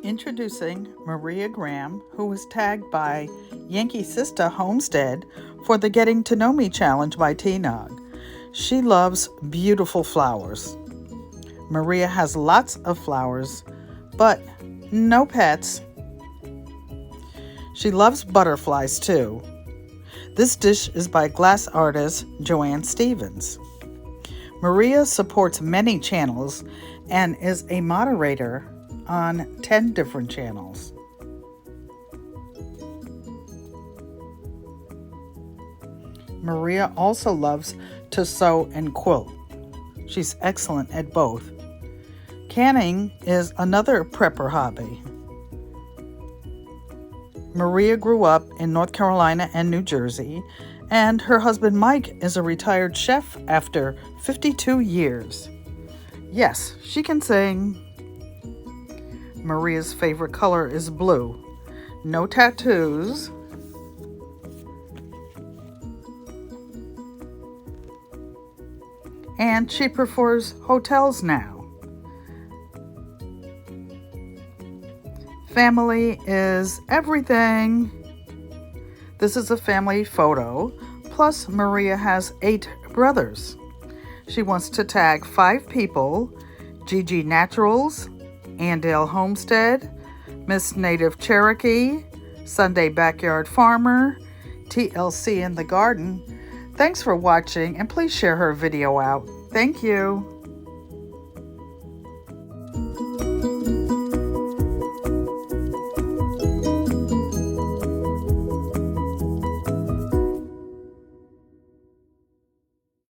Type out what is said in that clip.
Introducing Maria Graham, who was tagged by Yankee Sister Homestead for the Getting to Know Me Challenge by T-Nog. She loves beautiful flowers. Maria has lots of flowers, but no pets. She loves butterflies too. This dish is by glass artist Joanne Stevens. Maria supports many channels and is a moderator on 10 different channels. Maria also loves to sew and quilt. She's excellent at both. Canning is another prepper hobby. Maria grew up in North Carolina and New Jersey, and her husband Mike is a retired chef after 52 years. Yes, she can sing. Maria's favorite color is blue. No tattoos. And she prefers hotels now. Family is everything. This is a family photo. Plus, Maria has 8 brothers. She wants to tag 5 people: Gigi Naturals, Andale Homestead, Miss Native Cherokee, Sunday Backyard Farmer, TLC in the Garden. Thanks for watching, and please share her video out. Thank you.